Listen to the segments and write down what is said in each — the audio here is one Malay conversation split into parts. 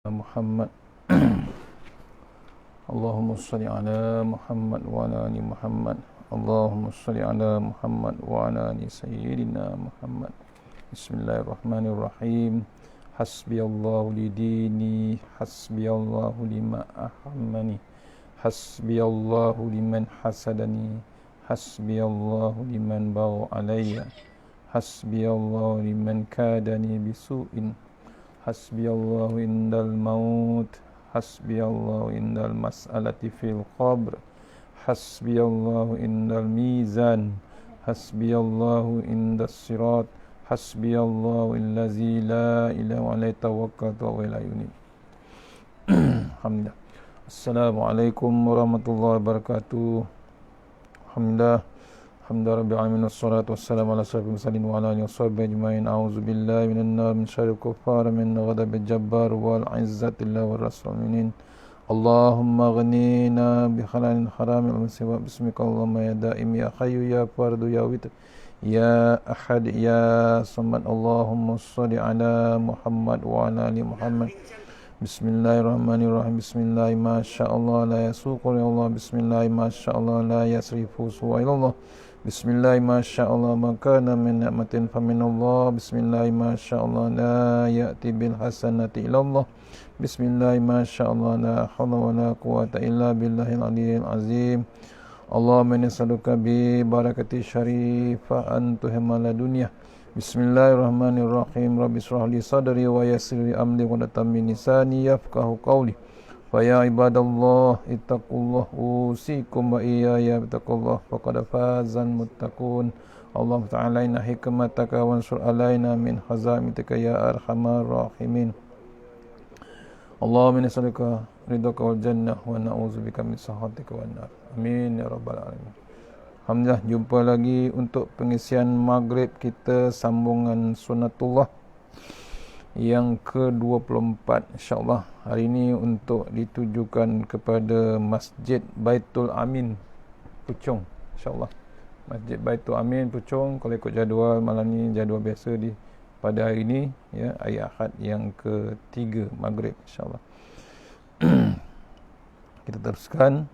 Muhammad. Allahumma salli ala Muhammad wa ala ali Muhammad. Allahumma salli ala Muhammad wa ala ali sayyidina Muhammad. Bismillahirrahmanirrahim. Hasbiyallahu li dini, hasbiyallahu lima ahammani, hasbiyallahu liman hasadani, hasbiyallahu liman bagha alayya, hasbiyallahu liman kadani bisu'in, hasbiyallahu indal maut, hasbiyallahu indal mas'alati fil qabr, hasbiyallahu indal mizan, hasbiyallahu indas sirat, hasbiyallahu allazi la ilaha illa tawakkaltu wa la yunib. Alhamdulillah. Assalamualaikum warahmatullahi wabarakatuh. Alhamdulillah. Alhamdulillah rabbil alamin, wassalatu wassalamu ala asyrafil mursalin wa ala alihi washabbihi ajmain. A'udzu billahi minan nar min syarril kuffar min ghadabil jabbar wal izzati lillahi war rasulin. Allahumma ghnina bi halalin haramin wa siwa bismika Allahumma ya daim ya hayyu ya fardu ya witr ya ahad ya samad. Allahumma shalli ala Muhammad wa ala ali Muhammad. Bismillahirrahmanirrahim. Bismillah ma sya'allah la yasuqu ila Allah. Bismillah ma sya'allah la yasrifu suwa ila Allah. Bismillah ma sya'allah ma kana min ni'matin fa min Allah. Bismillah ma sya'allah la ya'ti bil hasanati ila Allah. Bismillah ma sya'allah la haula wa la quwwata illa billahil aliyyil azim. Allahumma inni as'aluka bi barakati syarifah an tuhmala dunya. Bismillahirrahmanirrahim. Rabbi shrah li sadri wa yassir li amri wa tammin lisani yafqahu qawli. Fa ya ibadallah ittaqullah usikum wa iyaya bittaqullah faqad fazal muttaqun. Allah ta'ala inna hikmataka wa ansur alaina min khazamitika ya arhamar rahimin. Allahumma inna nas'aluka ridhaka wal jannah wa na'udzubika min sakhatika wan nar. Amin ya rabbal alamin. Alhamdulillah, jumpa lagi untuk pengisian maghrib kita, sambungan sunatullah yang ke-24 insyaAllah. Hari ini untuk ditujukan kepada Masjid Baitul Amin Puchong insyaAllah. Masjid Baitul Amin Puchong, kalau ikut jadual malam ni, jadual biasa di pada hari ini ya, hari Ahad yang ke-3 maghrib insyaAllah. Kita teruskan.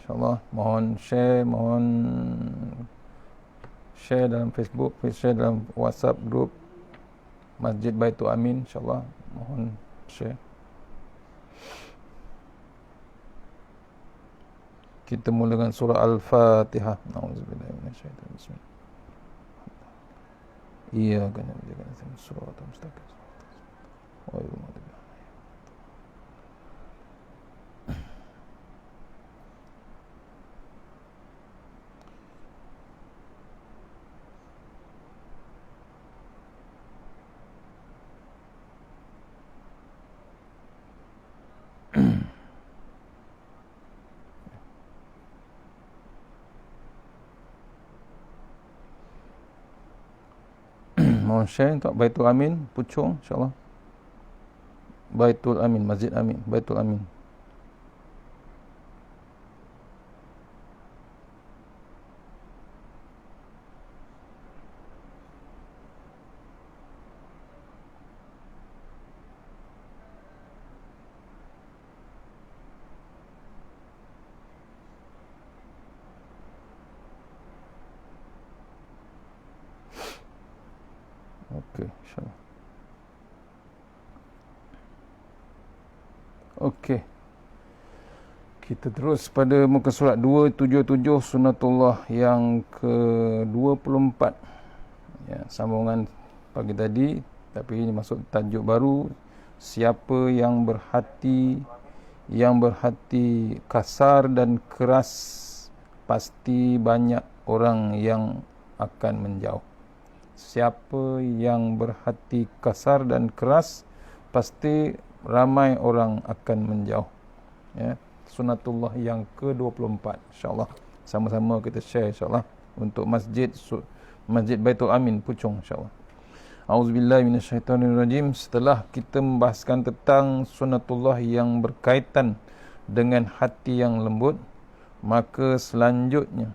InsyaAllah mohon share dalam Facebook, share dalam WhatsApp group Masjid Baitul Amin insyaAllah, mohon share. Kita mula dengan surah Al-Fatihah. Nauzubillahi minasyaitanir rajim. Iyyaka na'budu wa iyyaka nasta'in. Shiratal mustaqim. Ghairil maghdubi mohon share untuk Baitul Amin Puchong insyaAllah. Baitul Amin, Masjid Amin, Baitul Amin. Okey, insyaAllah. Okey. Kita terus pada muka surat 277 sunatullah yang ke-24. Ya, sambungan pagi tadi, tapi ini masuk tajuk baru. Siapa yang berhati kasar dan keras, pasti banyak orang yang akan menjauh. Siapa yang berhati kasar dan keras, pasti ramai orang akan menjauh. Ya, sunatullah yang ke-24 insyaAllah. Sama-sama kita share insyaAllah untuk Masjid Baitul Amin Puchong insyaAllah. A'udzubillahi minasyaitanirrajim. Setelah kita membahaskan tentang sunatullah yang berkaitan dengan hati yang lembut, maka selanjutnya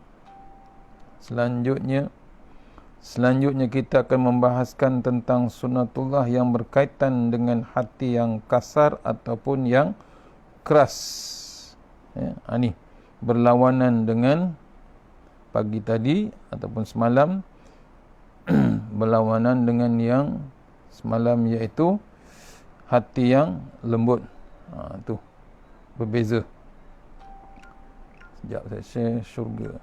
Selanjutnya kita akan membahaskan tentang sunatullah yang berkaitan dengan hati yang kasar ataupun yang keras. Ya, ini berlawanan dengan pagi tadi ataupun semalam, berlawanan dengan yang semalam, iaitu hati yang lembut. Tu berbeza. Sekejap saya share syurga.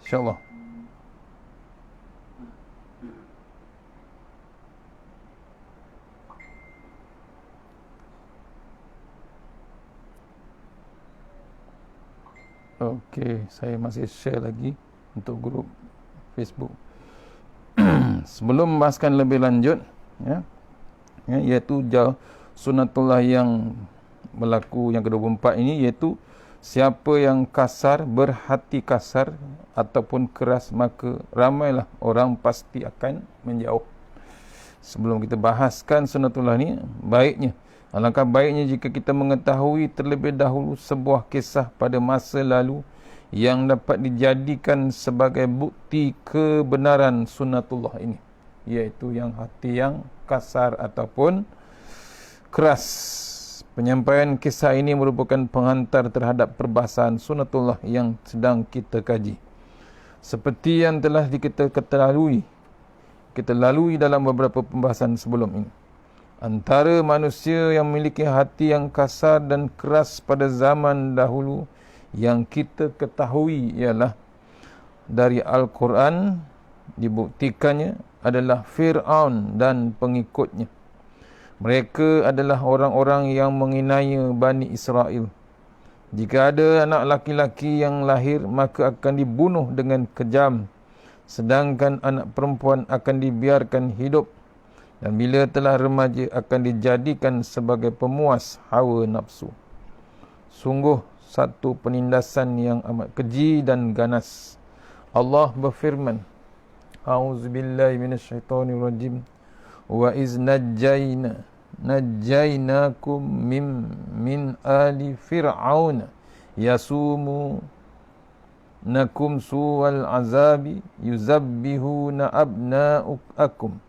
InsyaAllah. Okey, saya masih share lagi untuk grup Facebook. Sebelum membahaskan lebih lanjut, iaitu sunatullah yang berlaku yang ke-24 ini, iaitu siapa yang kasar, berhati kasar ataupun keras, maka ramailah orang pasti akan menjauh. Sebelum kita bahaskan sunatullah ni, alangkah baiknya jika kita mengetahui terlebih dahulu sebuah kisah pada masa lalu yang dapat dijadikan sebagai bukti kebenaran sunatullah ini, iaitu yang hati yang kasar ataupun keras. Penyampaian kisah ini merupakan penghantar terhadap perbahasan sunatullah yang sedang kita kaji. Seperti yang telah kita lalui dalam beberapa pembahasan sebelum ini. Antara manusia yang memiliki hati yang kasar dan keras pada zaman dahulu yang kita ketahui ialah dari Al-Quran dibuktikannya adalah Fir'aun dan pengikutnya. Mereka adalah orang-orang yang menginaya Bani Israel. Jika ada anak laki-laki yang lahir, maka akan dibunuh dengan kejam, sedangkan anak perempuan akan dibiarkan hidup, dan bila telah remaja akan dijadikan sebagai pemuas hawa nafsu. Sungguh satu penindasan yang amat keji dan ganas. Allah berfirman, A'udzubillahi minasyaitonirrajim. Wa iz najjaynakum min ali fir'auna yasumunakum su'al azabi yuzabbihuna abna'akum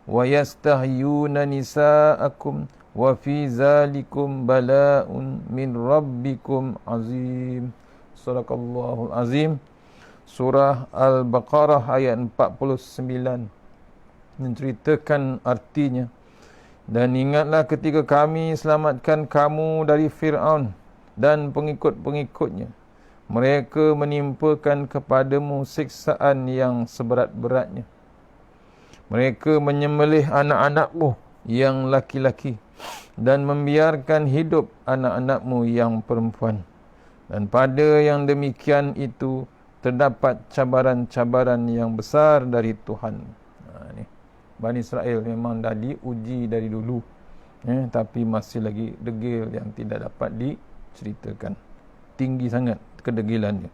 wa yastahyuna nisa'akum wa fi zalikum bala'un min rabbikum azim. Sadaqallahul azim. Surah Al-Baqarah ayat 49 menceritakan artinya. Dan ingatlah ketika kami selamatkan kamu dari Fir'aun dan pengikut-pengikutnya. Mereka menimpakan kepadamu siksaan yang seberat-beratnya. Mereka menyembelih anak-anakmu yang laki-laki dan membiarkan hidup anak-anakmu yang perempuan. Dan pada yang demikian itu terdapat cabaran-cabaran yang besar dari Tuhan. Bani Israel memang dah diuji dari dulu, tapi masih lagi degil yang tidak dapat diceritakan. Tinggi sangat kedegilannya.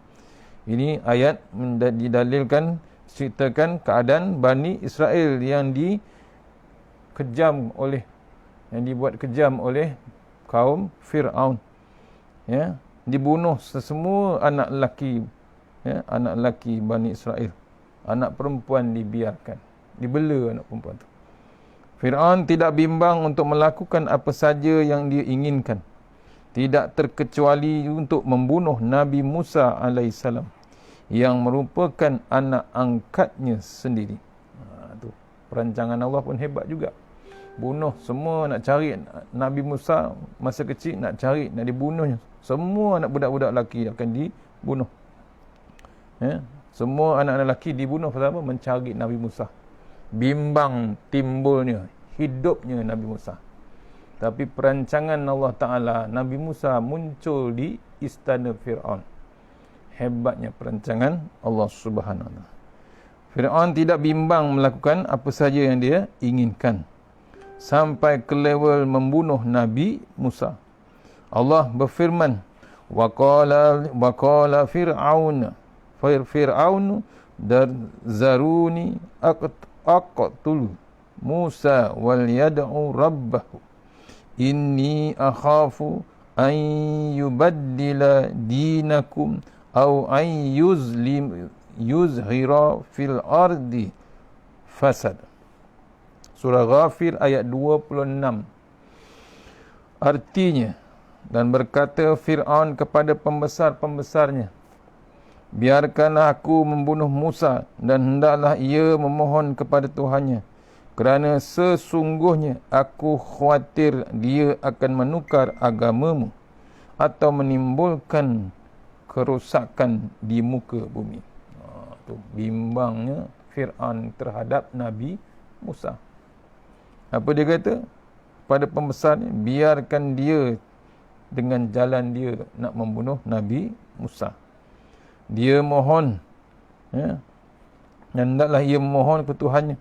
Ini ayat didalilkan, ceritakan keadaan Bani Israel yang dibuat kejam oleh kaum Fir'aun. Dibunuh sesemua anak lelaki Bani Israel. Anak perempuan dibiarkan, dibela anak perempuan itu. Fir'aun tidak bimbang untuk melakukan apa saja yang dia inginkan, tidak terkecuali untuk membunuh Nabi Musa alaihissalam yang merupakan anak angkatnya sendiri. Tu perancangan Allah pun hebat juga. Bunuh semua, nak cari Nabi Musa masa kecil, nak cari, nak dibunuhnya. Semua anak budak-budak lelaki akan dibunuh. Semua anak-anak lelaki dibunuh pasal apa? Mencari Nabi Musa. Bimbang timbulnya hidupnya Nabi Musa. Tapi perancangan Allah Ta'ala, Nabi Musa muncul di istana Fir'aun. Hebatnya perancangan Allah Subhanahu Wa Ta'ala. Fir'aun tidak bimbang melakukan apa saja yang dia inginkan, sampai ke level membunuh Nabi Musa. Allah berfirman, wa qala fir'aun zaruni aqtulu Musa wal yad'u rabbahu inni akhafu an yubaddila dinakum aw an yuzhira fil ardi fasad. Surah Ghafir ayat 26. Artinya, dan berkata Fir'aun kepada pembesar-pembesarnya, biarkanlah aku membunuh Musa, dan hendaklah ia memohon kepada Tuhannya, kerana sesungguhnya aku khawatir dia akan menukar agamamu atau menimbulkan kerosakan di muka bumi. Tu bimbangnya Fir'aun terhadap Nabi Musa. Apa dia kata? Pada pembesar ni, biarkan dia dengan jalan dia nak membunuh Nabi Musa. Dia mohon, dan hendaklah ia memohon kepada Tuhannya,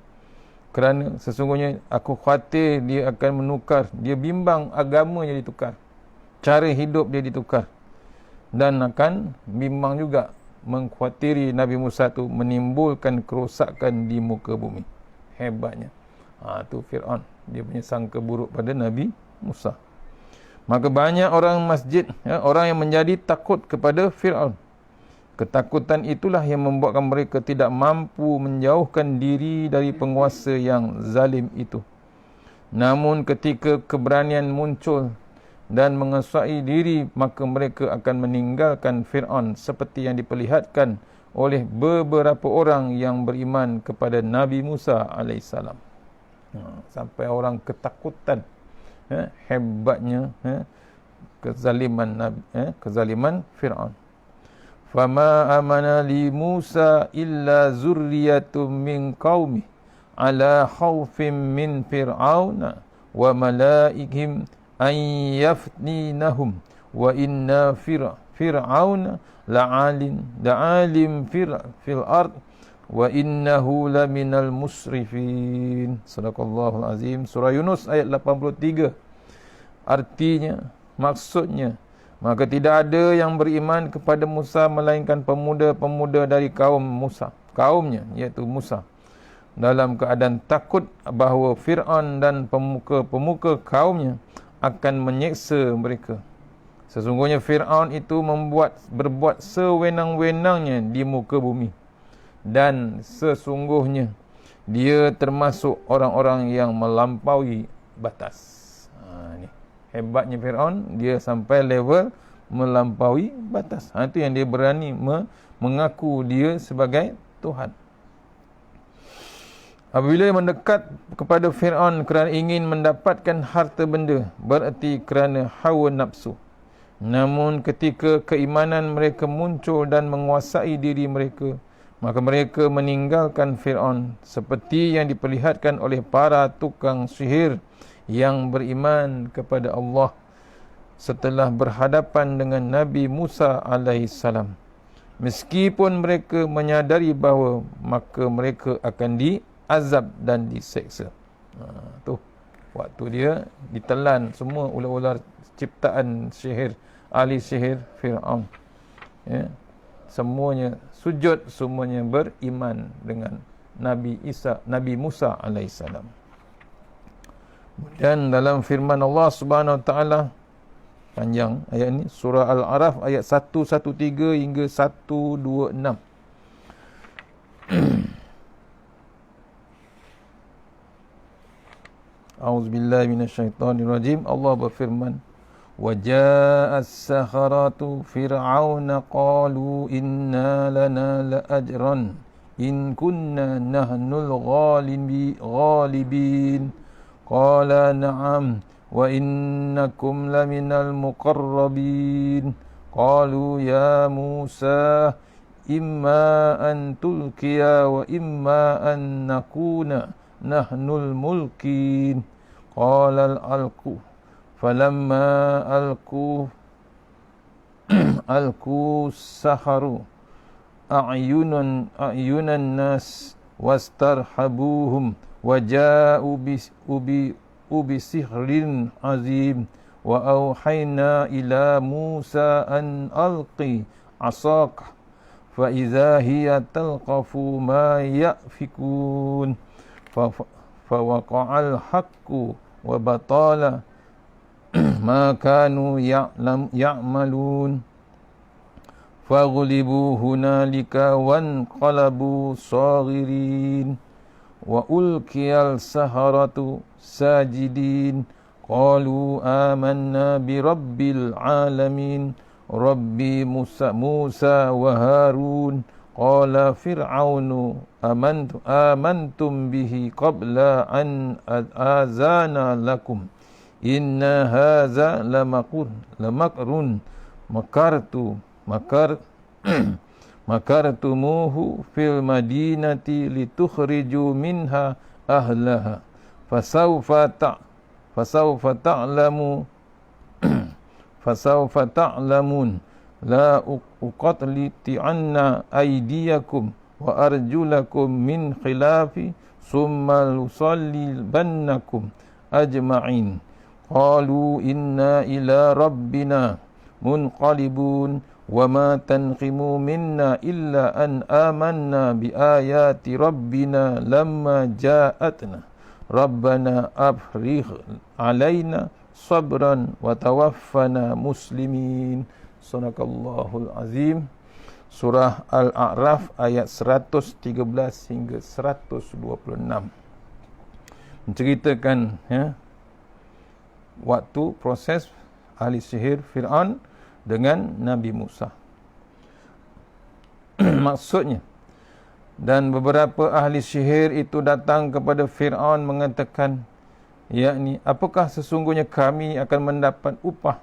kerana sesungguhnya aku khawatir dia akan menukar, dia bimbang agamanya ditukar, cara hidup dia ditukar, dan akan bimbang juga mengkhawatiri Nabi Musa tu menimbulkan kerosakan di muka bumi. Hebatnya. Tu Fir'aun, dia punya sangka buruk pada Nabi Musa. Maka banyak orang masjid, orang yang menjadi takut kepada Fir'aun. Ketakutan itulah yang membuatkan mereka tidak mampu menjauhkan diri dari penguasa yang zalim itu. Namun ketika keberanian muncul dan mengesuai diri, maka mereka akan meninggalkan Fir'aun seperti yang diperlihatkan oleh beberapa orang yang beriman kepada Nabi Musa AS. Sampai orang ketakutan, hebatnya kezaliman Fir'aun. Fama amana li Musa illa zurriyatum min qaumi ala khawfin min fir'auna wa malaikihim an yaftinahum wa inna fir'auna la'alim fil ard wa innahu laminal musrifin. Sadaqallahul azim. Surah Yunus ayat 83. Artinya, maksudnya, maka tidak ada yang beriman kepada Musa melainkan pemuda-pemuda dari kaumnya, iaitu Musa, dalam keadaan takut bahawa Fir'aun dan pemuka-pemuka kaumnya akan menyeksa mereka. Sesungguhnya Fir'aun itu berbuat sewenang-wenangnya di muka bumi, dan sesungguhnya dia termasuk orang-orang yang melampaui batas. Ni hebatnya Fir'aun, dia sampai level melampaui batas. Itu yang dia berani mengaku dia sebagai Tuhan. Apabila mendekat kepada Fir'aun kerana ingin mendapatkan harta benda, bererti kerana hawa nafsu. Namun ketika keimanan mereka muncul dan menguasai diri mereka, maka mereka meninggalkan Fir'aun seperti yang diperlihatkan oleh para tukang sihir yang beriman kepada Allah setelah berhadapan dengan Nabi Musa alaihissalam. Meskipun mereka menyadari bahawa maka mereka akan diazab dan diseksa. Tu waktu dia ditelan semua ular-ular ciptaan sihir, ahli sihir Fir'aun. Semuanya sujud, semuanya beriman dengan Nabi Musa alaihissalam. Dan dalam firman Allah Subhanahu Wa Taala, panjang ayat ini, surah Al-A'raf ayat 113 hingga 126. A'udzubillahi minasyaitonirrajim. Allah berfirman, وَجَاءَ السَّحَرَةُ فِرْعَوْنَ قَالُوا إِنَّا لَنَا لَأَجْرًا إِنْ كُنَّا نَحْنُ الْغَالِبِينَ قَالَ نَعَمْ وَإِنَّكُمْ لَمِنَ الْمُقَرَّبِينَ قَالُوا يَا مُوسَى إِمَّا أَن تُلْقِيَ وَإِمَّا أَن نَّكُونَ نَحْنُ الْمُلْقِينَ قَالَ أَلْقُوا فَلَمَّا أَلْقُوا سَحَرُوا أَعْيُنَ النَّاسِ وَاسْتَرْهَبُوهُمْ وَجَاءُوا بِسِحْرٍ عَظِيمٍ وَأَوْحَيْنَا إِلَى مُوسَى أَنْ أَلْقِ عَصَاكَ فَإِذَا هِيَ تَلْقَفُ مَا يَأْفِكُونَ fawaqa'al haqqu wa batala ma kanu ya'malun faghlibu hunalika wanqalabu saghirin wa ulqiyal saharatu sajidin qalu amanna bi rabbil alamin rabbi Musa wa Harun qala fir'aunu amantum bihi qabla an azana lakum inna hadza lamakrun makartumuhu fil madinati litukhriju minha ahlaha fasawfa ta'lamun la uqatliti'anna aydiyakum wa arjulakum min khilafi summa lusallibannakum ajma'in qalu inna ila rabbina munqalibun wa ma tanqimu minna illa an amanna bi ayati rabbina lamma ja'atna rabbana afrigh alaina sabran wa tawaffana muslimin. Sadaqallahul azim. Surah Al-A'raf ayat 113 hingga 126 menceritakan waktu proses ahli sihir Fir'aun dengan Nabi Musa. Maksudnya, dan beberapa ahli sihir itu datang kepada Fir'aun mengatakan, yakni, apakah sesungguhnya kami akan mendapat upah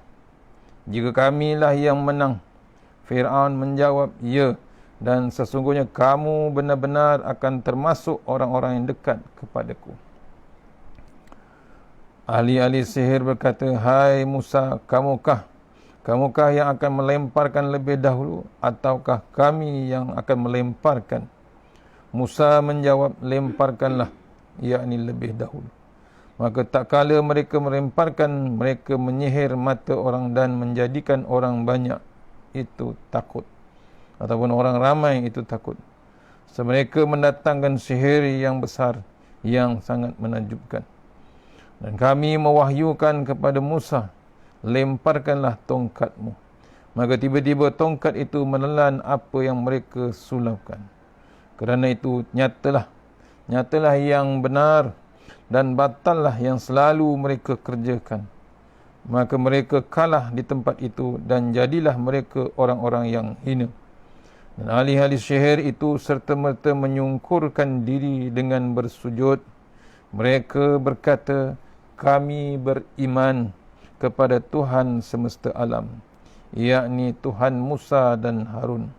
jika kamilah yang menang? Fir'aun menjawab, ya, dan sesungguhnya kamu benar-benar akan termasuk orang-orang yang dekat kepadaku. Ahli-ahli sihir berkata, hai Musa, kamukah yang akan melemparkan lebih dahulu ataukah kami yang akan melemparkan? Musa menjawab, lemparkanlah, yakni lebih dahulu. Maka tak kala mereka melemparkan, mereka menyihir mata orang dan menjadikan orang banyak itu takut, ataupun orang ramai itu takut. Mereka mendatangkan sihir yang besar, yang sangat menakjubkan. Dan kami mewahyukan kepada Musa, lemparkanlah tongkatmu. Maka tiba-tiba tongkat itu menelan apa yang mereka sulapkan. Kerana itu nyatalah yang benar dan batallah yang selalu mereka kerjakan. Maka mereka kalah di tempat itu dan jadilah mereka orang-orang yang hina. Dan ahli-ahli sihir itu serta-merta menyungkurkan diri dengan bersujud. Mereka berkata, kami beriman kepada Tuhan semesta alam, yakni Tuhan Musa dan Harun.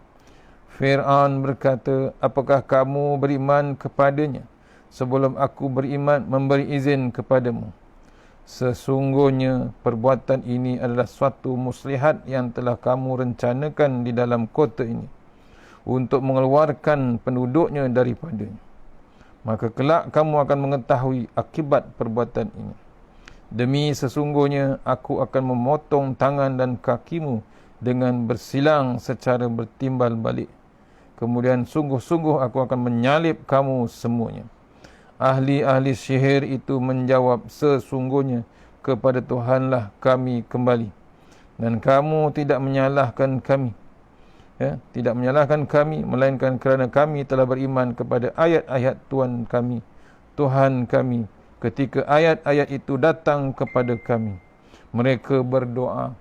Fir'aun berkata, apakah kamu beriman kepadanya sebelum aku beriman memberi izin kepadamu? Sesungguhnya perbuatan ini adalah suatu muslihat yang telah kamu rencanakan di dalam kota ini untuk mengeluarkan penduduknya daripadanya. Maka kelak kamu akan mengetahui akibat perbuatan ini. Demi sesungguhnya aku akan memotong tangan dan kakimu dengan bersilang secara bertimbal balik. Kemudian sungguh-sungguh aku akan menyalib kamu semuanya. Ahli-ahli sihir itu menjawab, sesungguhnya kepada Tuhanlah kami kembali. Dan kamu tidak menyalahkan kami. Tidak menyalahkan kami, melainkan kerana kami telah beriman kepada ayat-ayat Tuhan kami. Ketika ayat-ayat itu datang kepada kami, mereka berdoa,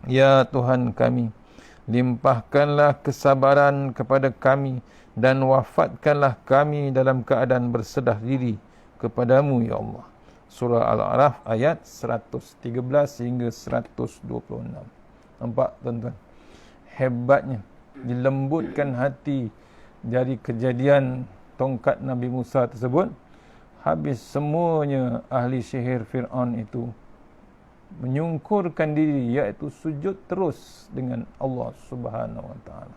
ya Tuhan kami, limpahkanlah kesabaran kepada kami dan wafatkanlah kami dalam keadaan berserah diri kepadamu, ya Allah. Surah Al-A'raf ayat 113 hingga 126. Nampak tuan-tuan? Hebatnya, dilembutkan hati dari kejadian tongkat Nabi Musa tersebut. Habis semuanya ahli sihir Fir'aun itu menyungkurkan diri, iaitu sujud terus dengan Allah Subhanahu Wa Taala.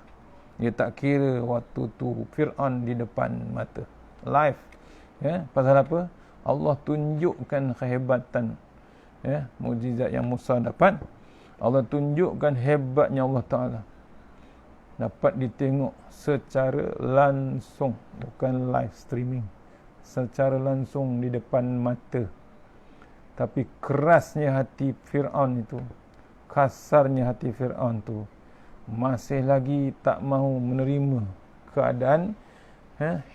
Dia tak kira waktu tu Fir'aun di depan mata, live. Pasal apa? Allah tunjukkan kehebatan, mukjizat yang Musa dapat. Allah tunjukkan hebatnya Allah Taala, dapat ditengok secara langsung, bukan live streaming. secara langsung di depan mata. Tapi kerasnya hati Fir'aun itu, kasarnya hati Fir'aun itu, masih lagi tak mahu menerima keadaan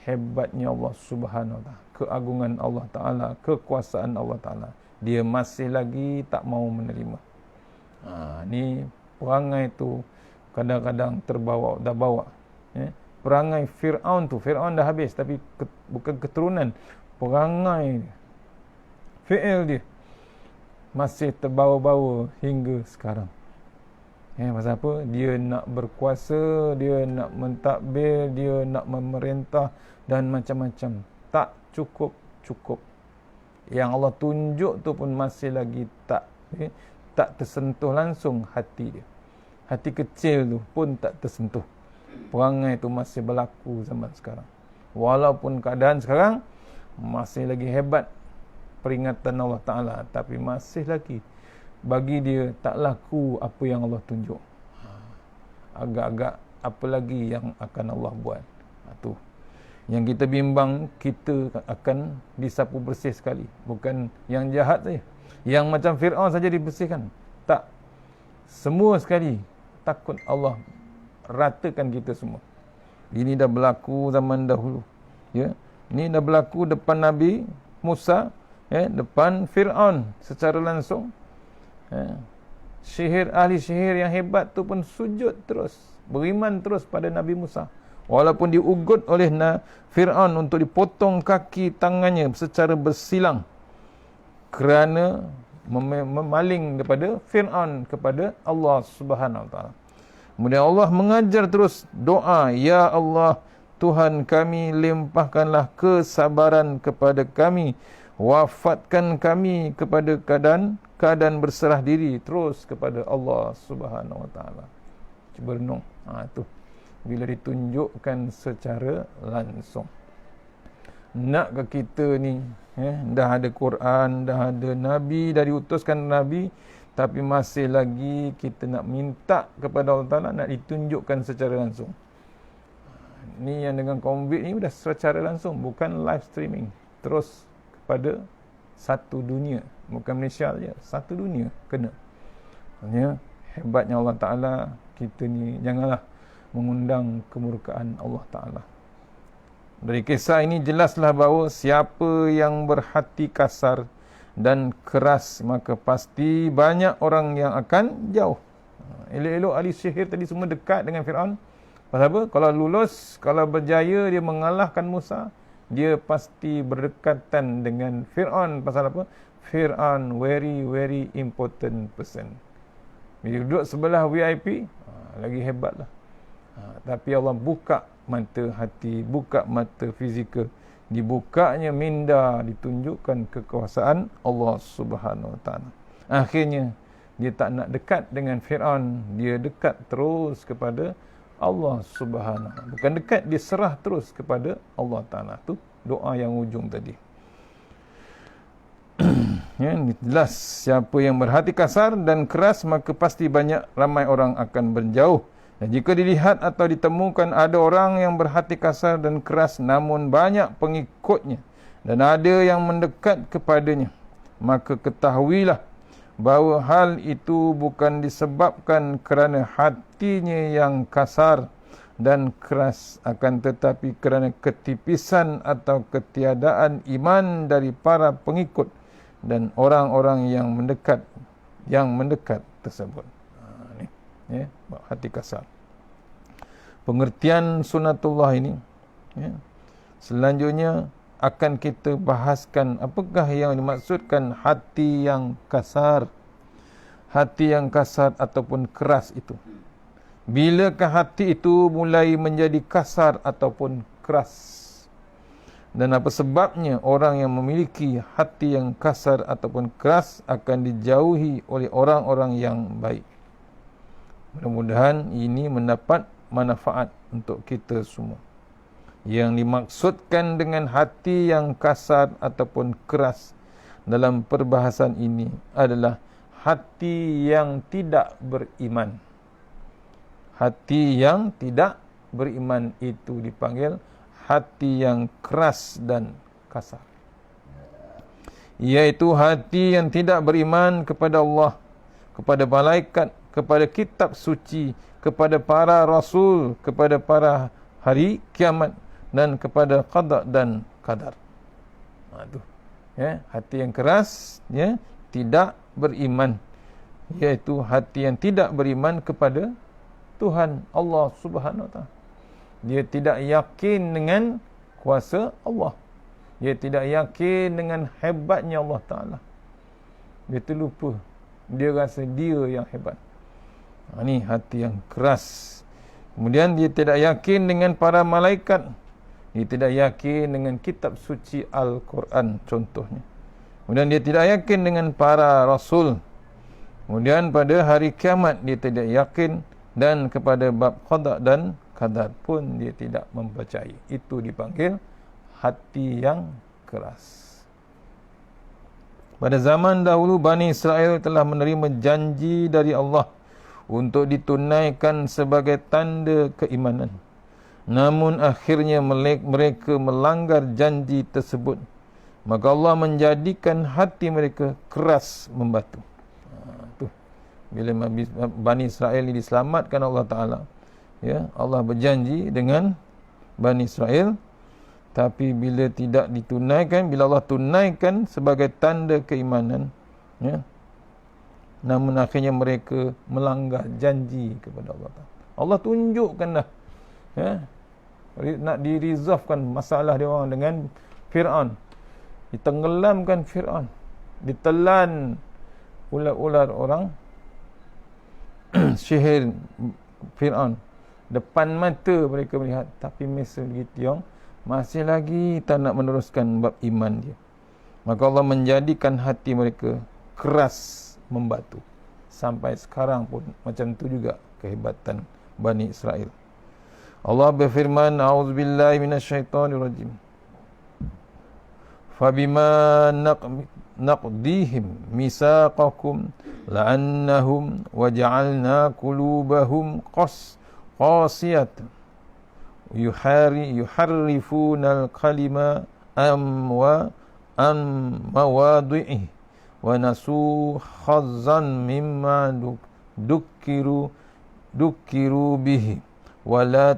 hebatnya Allah Subhanahu Wa Ta'ala, keagungan Allah Ta'ala, kekuasaan Allah Ta'ala. Dia masih lagi tak mahu menerima. Ni perangai tu kadang-kadang terbawa, dah bawa. Perangai Fir'aun tu, Fir'aun dah habis, tapi bukan keturunan, perangai fi'il dia masih terbawa-bawa hingga sekarang. Pasal apa? Dia nak berkuasa, dia nak mentadbir, dia nak memerintah dan macam-macam. Tak cukup. Yang Allah tunjuk tu pun masih lagi tak tersentuh langsung hati dia. Hati kecil tu pun tak tersentuh. Perangai tu masih berlaku zaman sekarang. Walaupun keadaan sekarang masih lagi hebat peringatan Allah Ta'ala, tapi masih lagi bagi dia tak laku apa yang Allah tunjuk. Agak-agak apa lagi yang akan Allah buat. Tu yang kita bimbang, kita akan disapu bersih sekali. Bukan yang jahat saja, yang macam Fir'aun saja dibersihkan. Tak, semua sekali. Takut Allah ratakan kita semua. Ini dah berlaku zaman dahulu. Ini dah berlaku depan Nabi Musa, depan Fir'aun secara langsung. Ahli sihir yang hebat tu pun sujud terus, beriman terus pada Nabi Musa. Walaupun diugut oleh Fir'aun untuk dipotong kaki tangannya secara bersilang kerana memaling daripada Fir'aun kepada Allah Subhanahu Wa Ta'ala. Kemudian Allah mengajar terus doa, Ya Allah, Tuhan kami, limpahkanlah kesabaran kepada kami, wafatkan kami kepada keadaan berserah diri terus kepada Allah Subhanahu Wa Ta'ala. Cuba renung. Tu bila ditunjukkan secara langsung. Nak ke kita ni dah ada Quran, dah ada Nabi, dah diutuskan Nabi, tapi masih lagi kita nak minta kepada Allah Ta'ala, nak ditunjukkan secara langsung. Ni yang dengan COVID ni dah secara langsung, bukan live streaming, terus kepada satu dunia, bukan Malaysia saja, satu dunia kena. Maksudnya hebatnya Allah Ta'ala. Kita ni janganlah mengundang kemurkaan Allah Ta'ala. Dari kisah ini jelaslah bahawa siapa yang berhati kasar dan keras, maka pasti banyak orang yang akan jauh. Elok-elok ahli sihir tadi semua dekat dengan Fir'aun. Pasal apa? Kalau lulus, kalau berjaya dia mengalahkan Musa, dia pasti berdekatan dengan Fir'aun. Pasal apa? Fir'aun very important person. Bila duduk sebelah VIP, lagi hebatlah. Tapi Allah buka mata hati, buka mata fizikal, dibukanya minda, ditunjukkan kekuasaan Allah Subhanahu Wa Ta'ala. Akhirnya dia tak nak dekat dengan Fir'aun, dia dekat terus kepada Allah Subhanahu. Bukan dekat, dia serah terus kepada Allah Ta'ala. Tu doa yang ujung tadi. Jelas siapa yang berhati kasar dan keras, maka pasti ramai orang akan berjauh. Dan jika dilihat atau ditemukan ada orang yang berhati kasar dan keras namun banyak pengikutnya, dan ada yang mendekat kepadanya, maka ketahuilah bahawa hal itu bukan disebabkan kerana hatinya yang kasar dan keras, akan tetapi kerana ketipisan atau ketiadaan iman dari para pengikut dan orang-orang yang mendekat tersebut. Hati kasar. Pengertian sunatullah ini selanjutnya akan kita bahaskan apakah yang dimaksudkan hati yang kasar. Hati yang kasar ataupun keras itu, bilakah hati itu mulai menjadi kasar ataupun keras? Dan apa sebabnya orang yang memiliki hati yang kasar ataupun keras akan dijauhi oleh orang-orang yang baik? Mudah-mudahan ini mendapat manfaat untuk kita semua. Yang dimaksudkan dengan hati yang kasar ataupun keras dalam perbahasan ini adalah hati yang tidak beriman. Hati yang tidak beriman itu dipanggil hati yang keras dan kasar, iaitu hati yang tidak beriman kepada Allah, kepada malaikat, kepada kitab suci, kepada para rasul, kepada para hari kiamat, dan kepada qada dan qadar. Itu hati yang keras, tidak beriman, iaitu hati yang tidak beriman kepada Tuhan Allah Subhanahu Wa Taala. Dia tidak yakin dengan kuasa Allah, dia tidak yakin dengan hebatnya Allah Ta'ala. Dia terlupa, dia rasa dia yang hebat. Ini hati yang keras. Kemudian dia tidak yakin dengan para malaikat, dia tidak yakin dengan kitab suci Al-Quran contohnya. Kemudian dia tidak yakin dengan para rasul. Kemudian pada hari kiamat dia tidak yakin, dan kepada bab qada dan qadar pun dia tidak mempercayai. Itu dipanggil hati yang keras. Pada zaman dahulu Bani Israel telah menerima janji dari Allah untuk ditunaikan sebagai tanda keimanan. Namun akhirnya mereka melanggar janji tersebut. Maka Allah menjadikan hati mereka keras membatu. Bila Bani Israel ini diselamatkan Allah Ta'ala, Allah berjanji dengan Bani Israel, tapi bila tidak ditunaikan, bila Allah tunaikan sebagai tanda keimanan, namun akhirnya mereka melanggar janji kepada Allah Ta'ala. Allah tunjukkan dah, nak diresolvekan masalah dia orang dengan Fir'aun, ditenggelamkan Fir'aun, ditelan ular-ular orang sihir Fir'aun depan mata mereka melihat, tapi Mesir Gideon masih lagi tak nak meneruskan bab iman dia. Maka Allah menjadikan hati mereka keras membatu. Sampai sekarang pun macam tu juga kehebatan Bani Israel. Allah berfirman, a'udzubillahi minasyaitonirrajim, fabima naqdihim misaqakum la'annahum waja'alna qulubahum qasiyatan yuharrifuna al-kalima am mawadhi'i wa nasu khazzan mimma dukiru bihi wa la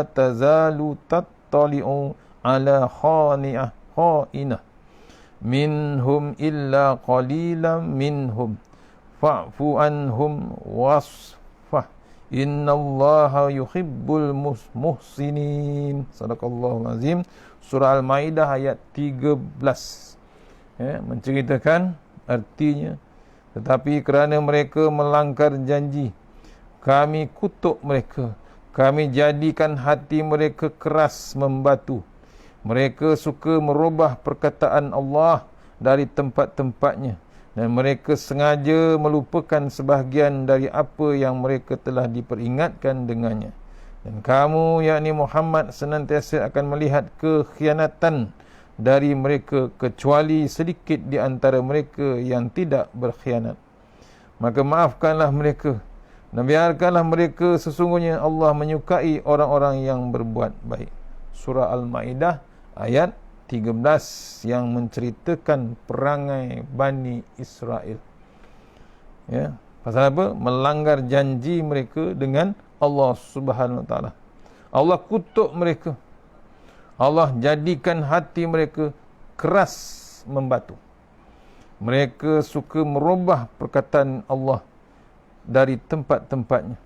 tazalu tattali'u ala kha'inah minhum illa qalilan minhum fa'fu anhum wasfah innallaha yuhibbul muhsinin. Sadaqallahul azim. Surah Al-Maidah ayat 13, menceritakan artinya, tetapi kerana mereka melanggar janji, kami kutuk mereka, kami jadikan hati mereka keras membatu. Mereka suka merubah perkataan Allah dari tempat-tempatnya, dan mereka sengaja melupakan sebahagian dari apa yang mereka telah diperingatkan dengannya. Dan kamu, yakni Muhammad, senantiasa akan melihat kekhianatan dari mereka, kecuali sedikit di antara mereka yang tidak berkhianat. Maka maafkanlah mereka dan biarkanlah mereka, sesungguhnya Allah menyukai orang-orang yang berbuat baik. Surah Al-Maidah ayat 13 yang menceritakan perangai Bani Israel. Pasal apa? Melanggar janji mereka dengan Allah Subhanahu Wa Taala. Allah kutuk mereka. Allah jadikan hati mereka keras membatu. Mereka suka merubah perkataan Allah dari tempat-tempatnya.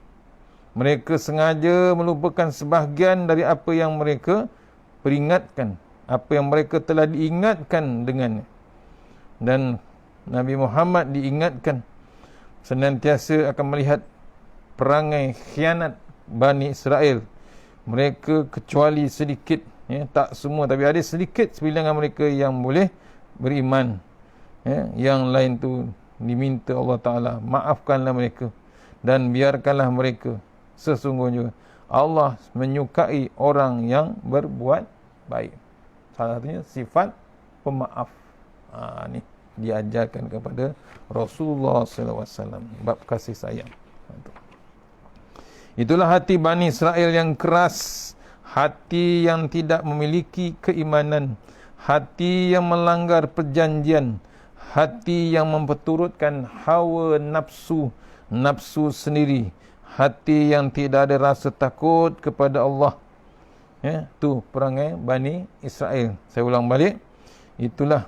Mereka sengaja melupakan sebahagian dari apa yang mereka peringatkan, apa yang mereka telah diingatkan dengannya. Dan Nabi Muhammad diingatkan senantiasa akan melihat perangai khianat Bani Israel. Mereka kecuali sedikit, tak semua, tapi ada sedikit sebilangan mereka yang boleh beriman. Yang lain tu diminta Allah Ta'ala, maafkanlah mereka dan biarkanlah mereka, sesungguhnya Allah menyukai orang yang berbuat baik. Salah satunya sifat pemaaf. Ni diajarkan kepada Rasulullah SAW, bab kasih sayang. Itulah hati Bani Israel yang keras, hati yang tidak memiliki keimanan, hati yang melanggar perjanjian, hati yang memperturutkan hawa nafsu sendiri, hati yang tidak ada rasa takut kepada Allah. Tu perangai Bani Israel. Saya ulang balik, itulah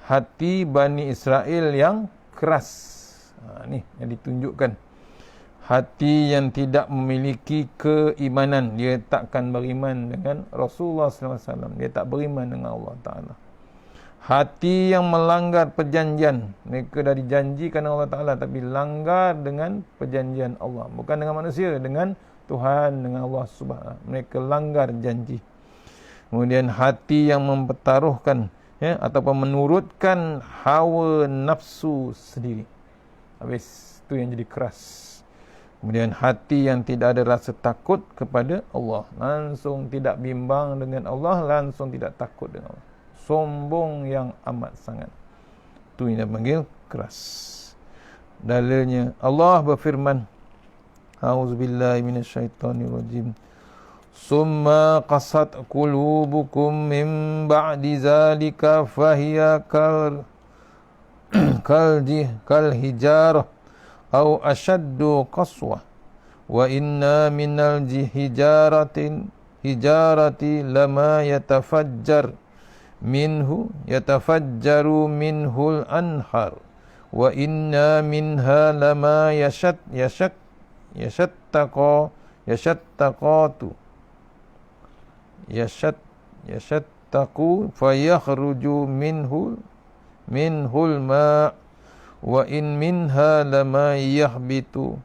hati Bani Israel yang keras. Ni yang ditunjukkan. Hati yang tidak memiliki keimanan, dia takkan beriman dengan Rasulullah SAW. Dia tak beriman dengan Allah Ta'ala. Hati yang melanggar perjanjian, mereka dah dijanjikan Allah Ta'ala tapi langgar dengan perjanjian Allah, bukan dengan manusia, dengan Tuhan, dengan Allah Subhanahu. Mereka langgar janji. Kemudian hati yang mempertaruhkan ataupun menurutkan hawa nafsu sendiri. Habis tu yang jadi keras. Kemudian hati yang tidak ada rasa takut kepada Allah, langsung tidak bimbang dengan Allah, langsung tidak takut dengan Allah. Sombong yang amat sangat. Tu yang dipanggil keras. Dalilnya Allah berfirman, A'udzubillahi minasyaitonirrajim. Summa qasat qulubukum min ba'di zalika fahiya kal hijarah aw ashaddu qaswah wa inna minal hijarati lama yatafajjaru minhul anhar wa inna minha lama yashattaqu fayakhruju minhul ma' wa in minha lama yahbitu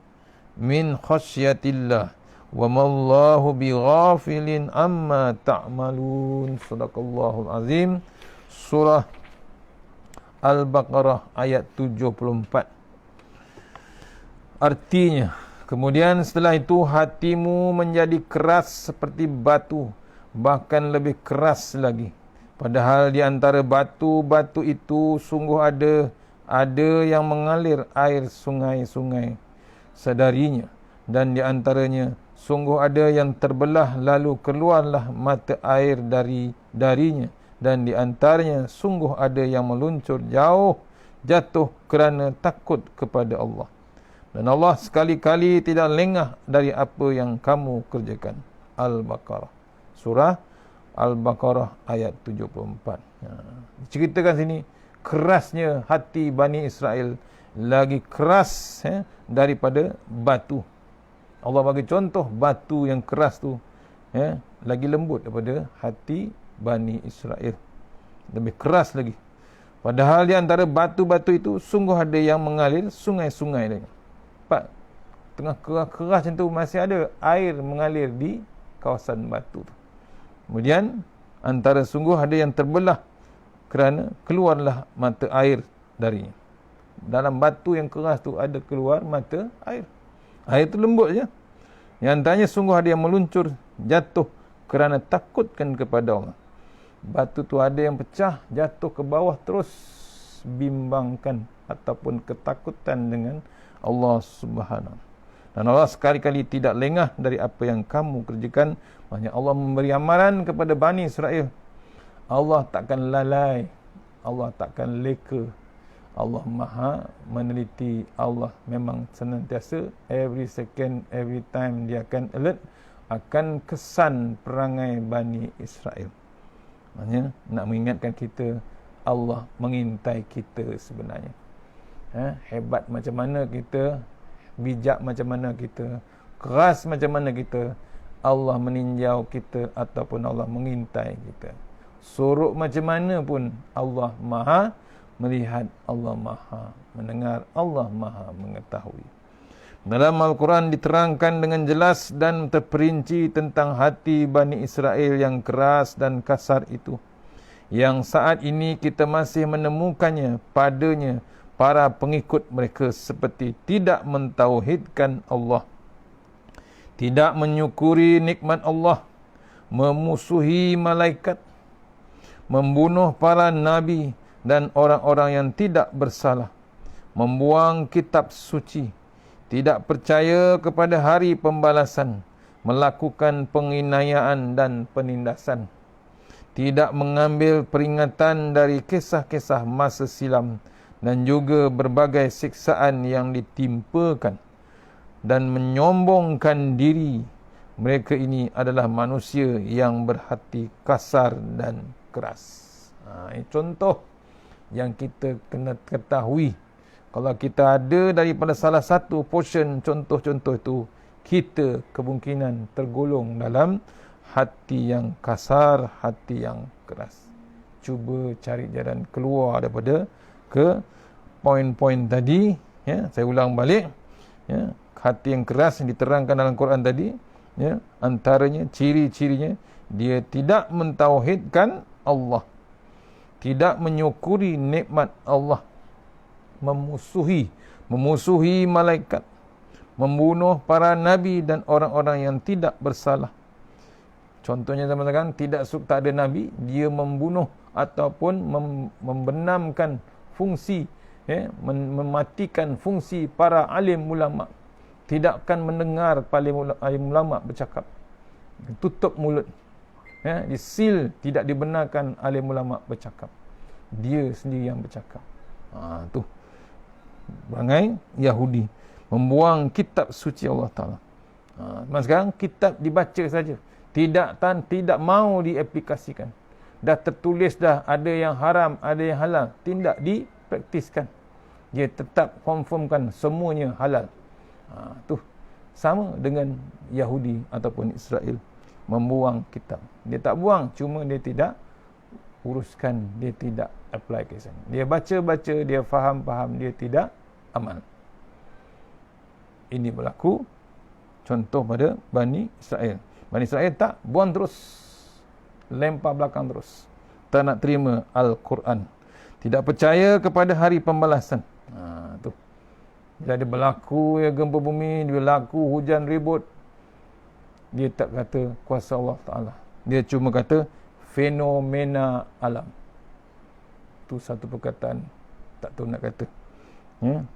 min khasyatillah wa mallahu bighafilin amma ta'malun. Sadaqallahul azim. Surah Al-Baqarah ayat 74. Artinya, kemudian setelah itu hatimu menjadi keras seperti batu, bahkan lebih keras lagi. Padahal di antara batu-batu itu sungguh ada yang mengalir air sungai-sungai sedarinya, dan di antaranya sungguh ada yang terbelah lalu keluarlah mata air darinya, dan di antaranya sungguh ada yang meluncur jatuh kerana takut kepada Allah. Dan Allah sekali-kali tidak lengah dari apa yang kamu kerjakan. Al-Baqarah. Surah Al-Baqarah ayat 74. Ceritakan sini kerasnya hati Bani Israel, lagi keras daripada batu. Allah bagi contoh batu yang keras tu lagi lembut daripada hati Bani Israel, lebih keras lagi. Padahal di antara batu-batu itu sungguh ada yang mengalir sungai-sungai lagi. Nampak? Tengah keras macam tu masih ada air mengalir di kawasan batu tu. Kemudian antara sungguh ada yang terbelah kerana keluarlah mata air darinya. Dalam batu yang keras tu ada keluar mata air. Air tu lembut je. Yang antaranya sungguh ada yang meluncur jatuh kerana takutkan kepada Allah. Batu tu ada yang pecah, jatuh ke bawah terus bimbangkan ataupun ketakutan dengan Allah Subhanahu. Dan Allah sekali-kali tidak lengah dari apa yang kamu kerjakan. Maksudnya Allah memberi amaran kepada Bani Israel. Allah takkan lalai, Allah takkan leka. Allah maha meneliti. Allah memang senantiasa, every second, every time dia akan alert akan kesan perangai Bani Israel. Maksudnya nak mengingatkan kita, Allah mengintai kita sebenarnya. Hebat macam mana kita, bijak macam mana kita, keras macam mana kita, Allah meninjau kita ataupun Allah mengintai kita. Sorok macam mana pun Allah maha melihat, Allah maha mendengar, Allah maha mengetahui. Dalam Al-Quran diterangkan dengan jelas dan terperinci tentang hati Bani Israel yang keras dan kasar itu, yang saat ini kita masih menemukannya padanya para pengikut mereka, seperti tidak mentauhidkan Allah, tidak menyukuri nikmat Allah, memusuhi malaikat, membunuh para nabi dan orang-orang yang tidak bersalah, membuang kitab suci, tidak percaya kepada hari pembalasan, melakukan penginayaan dan penindasan, tidak mengambil peringatan dari kisah-kisah masa silam dan juga berbagai siksaan yang ditimpakan, dan menyombongkan diri. Mereka ini adalah manusia yang berhati kasar dan keras. Ini contoh yang kita kena ketahui. Kalau kita ada daripada salah satu portion contoh-contoh itu, kita kemungkinan tergolong dalam hati yang kasar, hati yang keras. Cuba cari jalan keluar daripada ke poin-poin tadi. Ya, saya ulang balik. Ya, hati yang keras yang diterangkan dalam Quran tadi, ya, antaranya ciri-cirinya dia tidak mentauhidkan Allah, tidak menyukuri nikmat Allah, memusuhi malaikat, membunuh para nabi dan orang-orang yang tidak bersalah. Contohnya teman-teman, tak ada nabi, dia membunuh ataupun membenamkan fungsi, mematikan fungsi para alim ulama. Tidak akan mendengar alim ulama bercakap, tutup mulut, disil, tidak dibenarkan alim ulama bercakap, dia sendiri yang bercakap. Tu perangai Yahudi, membuang kitab suci Allah Ta'ala. Sekarang kitab dibaca saja, tidak mau diaplikasikan. Dah tertulis dah, ada yang haram, ada yang halal, tidak dipraktiskan. Dia tetap confirmkan semuanya halal. Tu sama dengan Yahudi ataupun Israel, membuang kitab. Dia tak buang, cuma dia tidak uruskan, dia tidak application. Dia baca-baca, dia faham-faham, dia tidak amal. Ini berlaku contoh pada Bani Israel. Bani Israel tak, buang terus, lempar belakang terus, tak nak terima Al-Quran, tidak percaya kepada hari pembalasan. Tu jadi berlaku gempa bumi, dia berlaku hujan ribut, dia tak kata kuasa Allah Ta'ala, dia cuma kata fenomena alam. Tu satu perkataan tak tahu nak kata,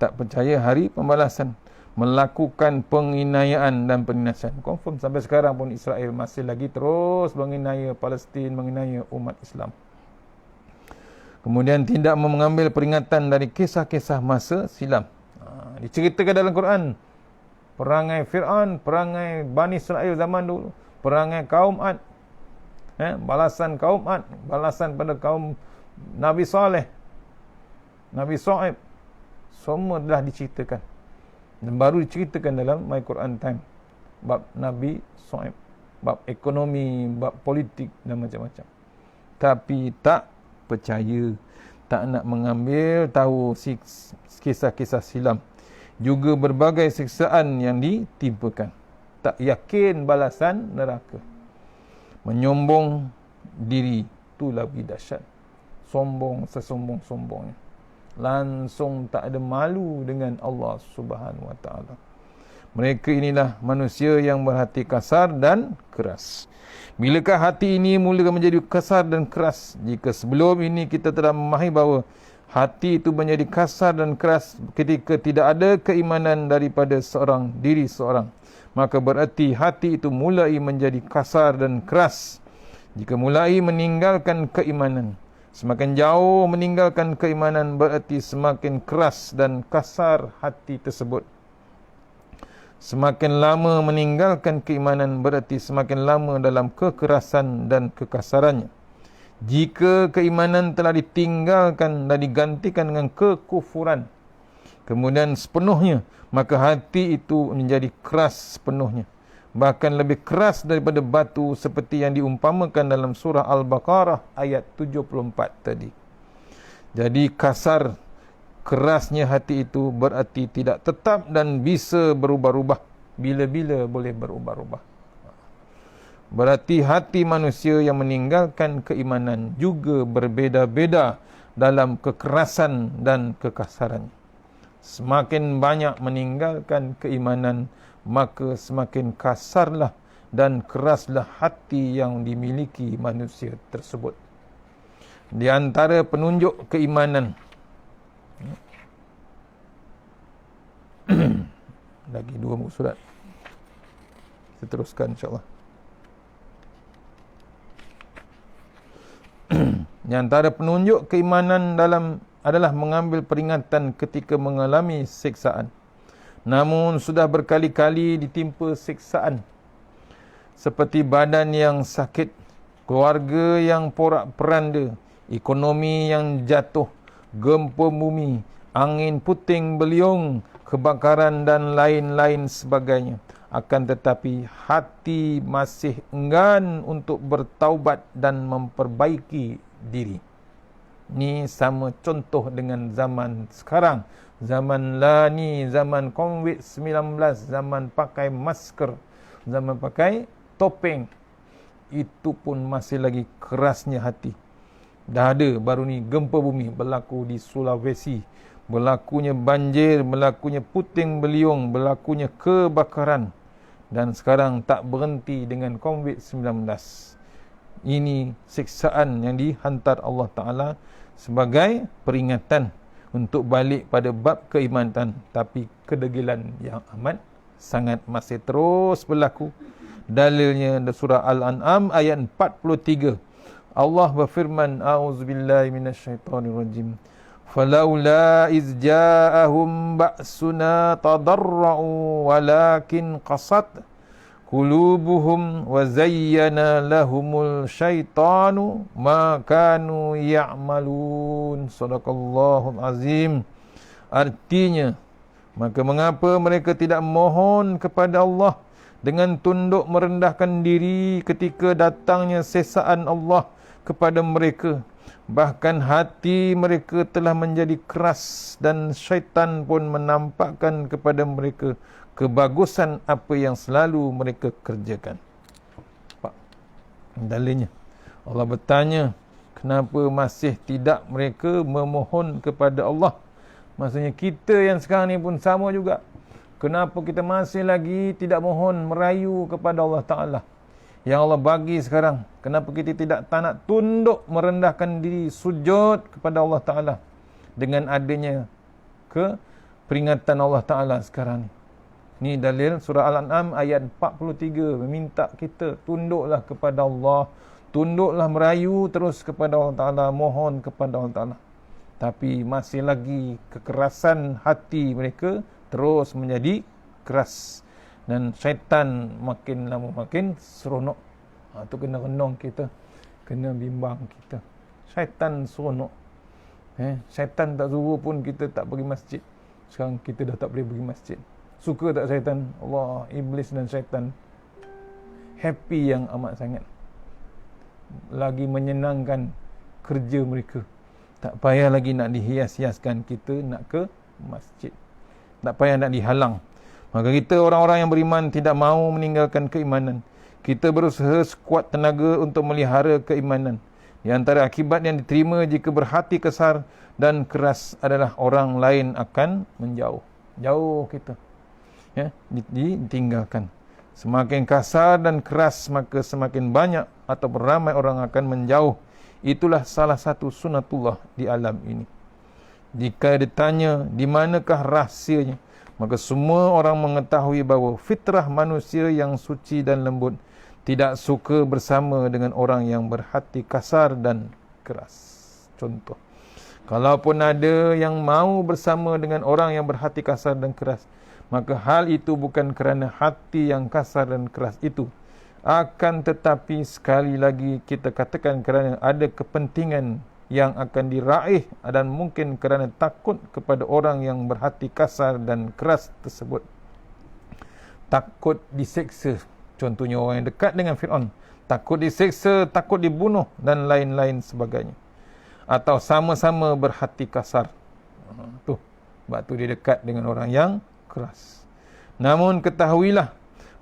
tak percaya hari pembalasan, melakukan penginayaan dan penindasan. Confirm sampai sekarang pun Israel masih lagi terus menginaya Palestin, menginaya umat Islam. Kemudian tidak mengambil peringatan dari kisah-kisah masa silam. Diceritakan dalam Quran perangai Fir'aun, perangai Bani Israel zaman dulu, perangai kaum Ad, balasan kaum Ad, balasan pada kaum Nabi Saleh, Nabi Shu'aib, semua telah diceritakan dan baru diceritakan dalam My Quran Time, bab Nabi Shu'aib, bab ekonomi, bab politik dan macam-macam. Tapi tak percaya, tak nak mengambil tahu kisah-kisah silam, juga berbagai siksaan yang ditimpakan, tak yakin balasan neraka, menyombong diri, tu lebih dahsyat. Sombong sesombong-sombongnya, langsung tak ada malu dengan Allah Subhanahu Wa Taala. Mereka inilah manusia yang berhati kasar dan keras. Bilakah hati ini mula menjadi kasar dan keras? Jika sebelum ini kita telah memahami bahawa hati itu menjadi kasar dan keras ketika tidak ada keimanan daripada diri seorang, maka berarti hati itu mulai menjadi kasar dan keras jika mulai meninggalkan keimanan. Semakin jauh meninggalkan keimanan berarti semakin keras dan kasar hati tersebut. Semakin lama meninggalkan keimanan berarti semakin lama dalam kekerasan dan kekasarannya. Jika keimanan telah ditinggalkan dan digantikan dengan kekufuran kemudian sepenuhnya, maka hati itu menjadi keras sepenuhnya, bahkan lebih keras daripada batu, seperti yang diumpamakan dalam surah Al-Baqarah ayat 74 tadi. Jadi kasar, kerasnya hati itu berarti tidak tetap dan bisa berubah-ubah, bila-bila boleh berubah-ubah. Berarti hati manusia yang meninggalkan keimanan juga berbeza-beza dalam kekerasan dan kekasaran. Semakin banyak meninggalkan keimanan, maka semakin kasarlah dan keraslah hati yang dimiliki manusia tersebut. Di antara penunjuk keimanan lagi 2 muka surat. Kita teruskan insyaAllah. Yang antara penunjuk keimanan adalah mengambil peringatan ketika mengalami siksaan. Namun sudah berkali-kali ditimpa siksaan seperti badan yang sakit, keluarga yang porak-peranda, ekonomi yang jatuh, gempa bumi, angin puting beliung, kebakaran dan lain-lain sebagainya. Akan tetapi hati masih enggan untuk bertaubat dan memperbaiki diri. Ni sama contoh dengan zaman sekarang. Zaman ni zaman COVID-19, zaman pakai masker, zaman pakai topeng. Itu pun masih lagi kerasnya hati. Dah ada baru ni gempa bumi berlaku di Sulawesi, berlakunya banjir, berlakunya puting beliung, berlakunya kebakaran. Dan sekarang tak berhenti dengan COVID-19. Ini siksaan yang dihantar Allah Ta'ala sebagai peringatan untuk balik pada bab keimanan. Tapi kedegilan yang amat sangat masih terus berlaku. Dalilnya surah Al-An'am ayat 43. Allah berfirman, A'udzubillahi minasyaitonirrajim. Falaula iz ja'ahum ba'suna tadarra'u walakin qasat qulubuhum wa zayyana lahumul syaitanu ma kanu ya'malun. Sadaqallahul azim. Artinya, maka mengapa mereka tidak mohon kepada Allah dengan tunduk merendahkan diri ketika datangnya sesaan Allah kepada mereka. Bahkan hati mereka telah menjadi keras dan syaitan pun menampakkan kepada mereka kebagusan apa yang selalu mereka kerjakan. Dalilnya Allah bertanya, kenapa masih tidak mereka memohon kepada Allah? Maksudnya kita yang sekarang ni pun sama juga. Kenapa kita masih lagi tidak mohon merayu kepada Allah Ta'ala yang Allah bagi sekarang? Kenapa kita tak nak tunduk merendahkan diri, sujud kepada Allah Ta'ala dengan adanya peringatan Allah Ta'ala sekarang ni? Ni dalil surah Al-An'am ayat 43 meminta kita tunduklah kepada Allah, tunduklah merayu terus kepada Allah Ta'ala, mohon kepada Allah Ta'ala. Tapi masih lagi kekerasan hati mereka terus menjadi keras. Dan syaitan makin lama makin seronok. Tu kena renung kita, kena bimbang kita. Syaitan seronok. Syaitan tak suruh pun kita tak pergi masjid. Sekarang kita dah tak boleh pergi masjid. Suka tak syaitan? Allah, iblis dan syaitan happy yang amat sangat. Lagi menyenangkan kerja mereka. Tak payah lagi nak dihias-hiaskan kita nak ke masjid. Tak payah nak dihalang. Maka kita orang-orang yang beriman tidak mahu meninggalkan keimanan. Kita berusaha sekuat tenaga untuk melihara keimanan. Di antara akibat yang diterima jika berhati kasar dan keras adalah orang lain akan menjauh. Jauh kita. Ditinggalkan. Semakin kasar dan keras, maka semakin banyak atau ramai orang akan menjauh. Itulah salah satu sunatullah di alam ini. Jika ditanya di manakah rahsianya, maka semua orang mengetahui bahawa fitrah manusia yang suci dan lembut tidak suka bersama dengan orang yang berhati kasar dan keras. Contoh, kalaupun ada yang mau bersama dengan orang yang berhati kasar dan keras, maka hal itu bukan kerana hati yang kasar dan keras itu. Akan tetapi sekali lagi kita katakan kerana ada kepentingan yang akan diraih dan mungkin kerana takut kepada orang yang berhati kasar dan keras tersebut. Takut diseksa. Contohnya orang yang dekat dengan Fir'aun. Takut diseksa, takut dibunuh dan lain-lain sebagainya. Atau sama-sama berhati kasar. Sebab tu dia dekat dengan orang yang keras. Namun ketahuilah,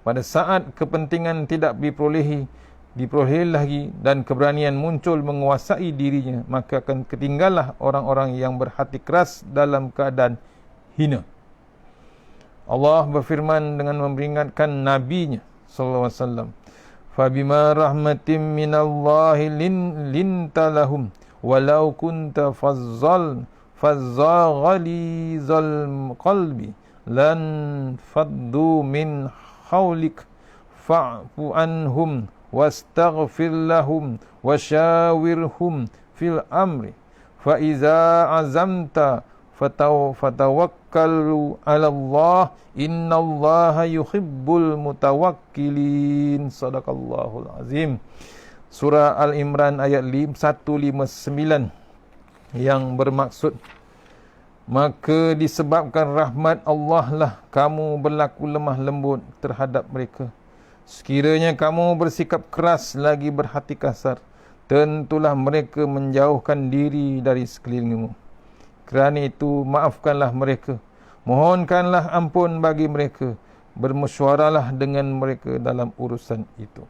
pada saat kepentingan tidak diperoleh lagi dan keberanian muncul menguasai dirinya, maka akan ketinggallah orang-orang yang berhati keras dalam keadaan hina. Allah berfirman dengan memperingatkan nabinya sallallahu alaihi wasallam, "Fabima rahmatin minallahi linta lahum walau kunta fazzal ghalizal qalbi lan faddu min haulik fa'fu anhum wastaghfir lahum wasyawirhum fil amri fa iza azamta fatawakkalu 'ala Allah innallaha yuhibbul mutawakkilin. Sadaqallahul azim. Surah Al-Imran ayat 159 yang bermaksud, maka disebabkan rahmat Allah lah kamu berlaku lemah lembut terhadap mereka. Sekiranya kamu bersikap keras lagi berhati kasar, tentulah mereka menjauhkan diri dari sekelilingmu. Kerana itu maafkanlah mereka, mohonkanlah ampun bagi mereka, bermesyuaralah dengan mereka dalam urusan itu.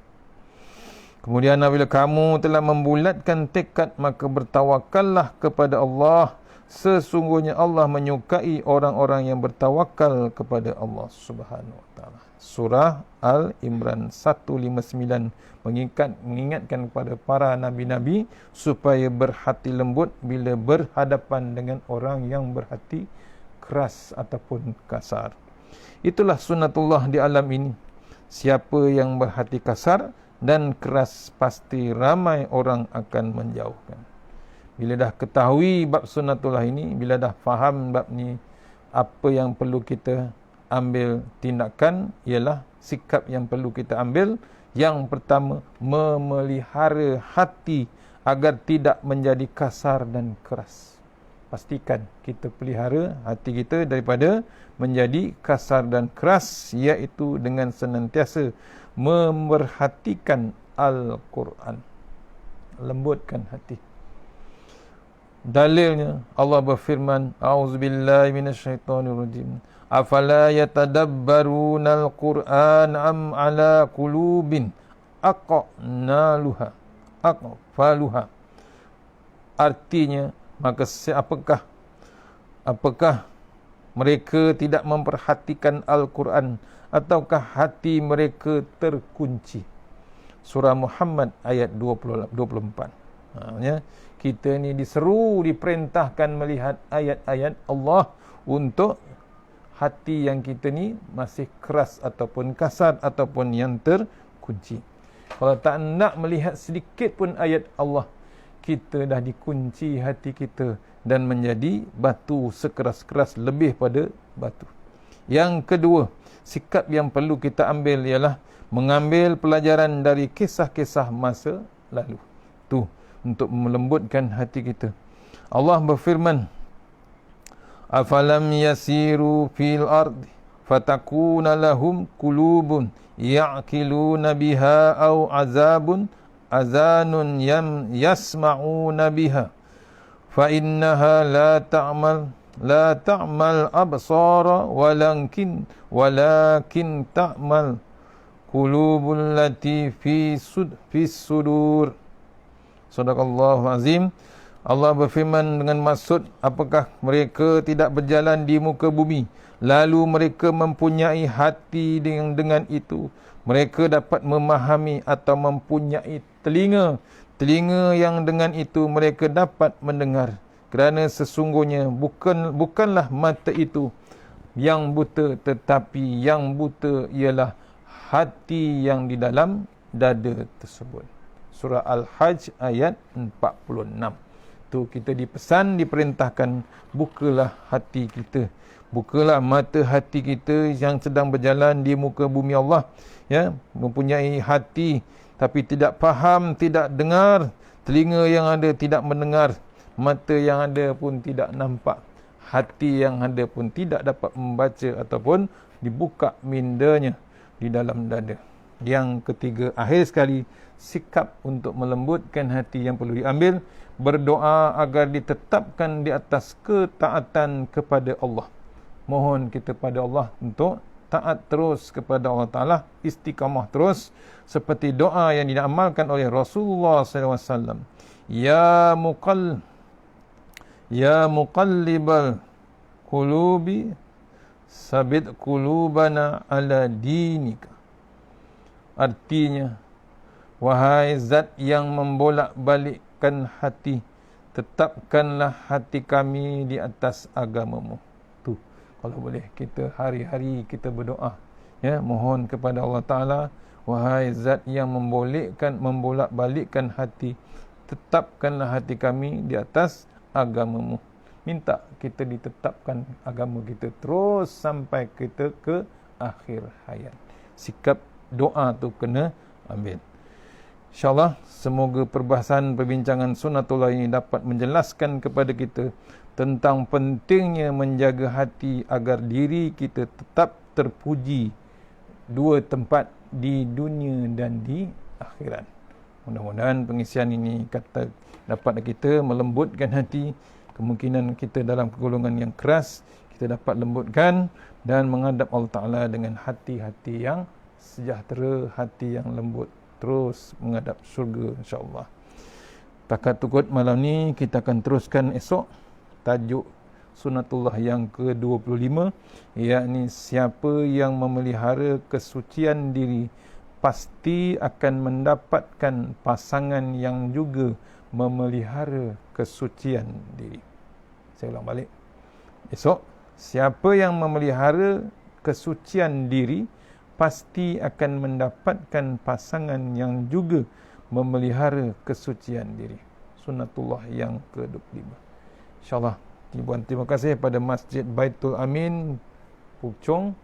Kemudian apabila kamu telah membulatkan tekad, maka bertawakallah kepada Allah. Sesungguhnya Allah menyukai orang-orang yang bertawakal kepada Allah Subhanahu wa taala. Surah Al-Imran 159 mengingatkan kepada para nabi-nabi supaya berhati lembut bila berhadapan dengan orang yang berhati keras ataupun kasar. Itulah sunnatullah di alam ini. Siapa yang berhati kasar dan keras, pasti ramai orang akan menjauhkan. Bila dah ketahui bab sunnatullah ini, bila dah faham bab ni, apa yang perlu kita ambil tindakan ialah sikap yang perlu kita ambil. Yang pertama, memelihara hati agar tidak menjadi kasar dan keras. Pastikan kita pelihara hati kita daripada menjadi kasar dan keras, iaitu dengan senantiasa memerhatikan Al-Quran. Lembutkan hati. Dalilnya Allah berfirman, a'udzubillahi minasyaitonirrajim, afala yatadabbaruna al-Qur'an am ala qulubin aqfaluha. Artinya, maka apakah mereka tidak memperhatikan Al-Quran, ataukah hati mereka terkunci? Surah Muhammad ayat 24. Kita ni diseru, diperintahkan melihat ayat-ayat Allah untuk hati yang kita ni masih keras ataupun kasar ataupun yang terkunci. Kalau tak nak melihat sedikit pun ayat Allah, kita dah dikunci hati kita dan menjadi batu, sekeras-keras lebih pada batu. Yang kedua, sikap yang perlu kita ambil ialah mengambil pelajaran dari kisah-kisah masa lalu. Tu untuk melembutkan hati kita. Allah berfirman, afalam yasiru fil ardi fatakuna lahum qulubun ya'qiluna biha aw azanun yasma'una biha fa innaha la ta'mal absara walakin ta'mal qulubul lati fi sudur. Sadaqallahu azim. Allah berfirman dengan maksud, apakah mereka tidak berjalan di muka bumi, lalu mereka mempunyai hati dengan itu, mereka dapat memahami, atau mempunyai telinga yang dengan itu mereka dapat mendengar. Kerana sesungguhnya bukanlah mata itu yang buta, tetapi yang buta ialah hati yang di dalam dada tersebut. Surah Al-Hajj ayat 46. Tu kita diperintahkan, bukalah hati kita, bukalah mata hati kita yang sedang berjalan di muka bumi Allah, ya, mempunyai hati tapi tidak faham, tidak dengar, telinga yang ada tidak mendengar, mata yang ada pun tidak nampak, hati yang ada pun tidak dapat membaca ataupun dibuka mindanya di dalam dada. Yang ketiga, akhir sekali, sikap untuk melembutkan hati yang perlu diambil, berdoa agar ditetapkan di atas ketaatan kepada Allah. Mohon kita pada Allah untuk taat terus kepada Allah Ta'ala, istiqamah terus, seperti doa yang diamalkan oleh Rasulullah SAW. Ya muqallibal qulubi sabit qulubana ala dinika. Artinya, wahai zat yang membolak-balikkan hati, tetapkanlah hati kami di atas agamamu. Tu, kalau boleh kita hari-hari kita berdoa, ya, mohon kepada Allah Ta'ala Wahai zat yang membolak-balikkan hati, tetapkanlah hati kami di atas agamamu. Minta kita ditetapkan agama kita terus sampai kita ke akhir hayat. Sikap doa tu kena ambil. InsyaAllah, semoga perbahasan perbincangan Sunnatullah ini dapat menjelaskan kepada kita tentang pentingnya menjaga hati agar diri kita tetap terpuji dua tempat, di dunia dan di akhirat. Mudah-mudahan pengisian ini dapat kita melembutkan hati. Kemungkinan kita dalam golongan yang keras, kita dapat lembutkan dan menghadap Allah Ta'ala dengan hati-hati yang sejahtera, hati yang lembut, terus menghadap syurga insya-Allah. Takat tukut malam ni kita akan teruskan esok tajuk Sunnatullah yang ke-25, yakni siapa yang memelihara kesucian diri pasti akan mendapatkan pasangan yang juga memelihara kesucian diri. Saya ulang balik. Esok, siapa yang memelihara kesucian diri pasti akan mendapatkan pasangan yang juga memelihara kesucian diri. Sunnatullah yang ke-25. InsyaAllah. Terima kasih pada Masjid Baitul Amin, Puchong.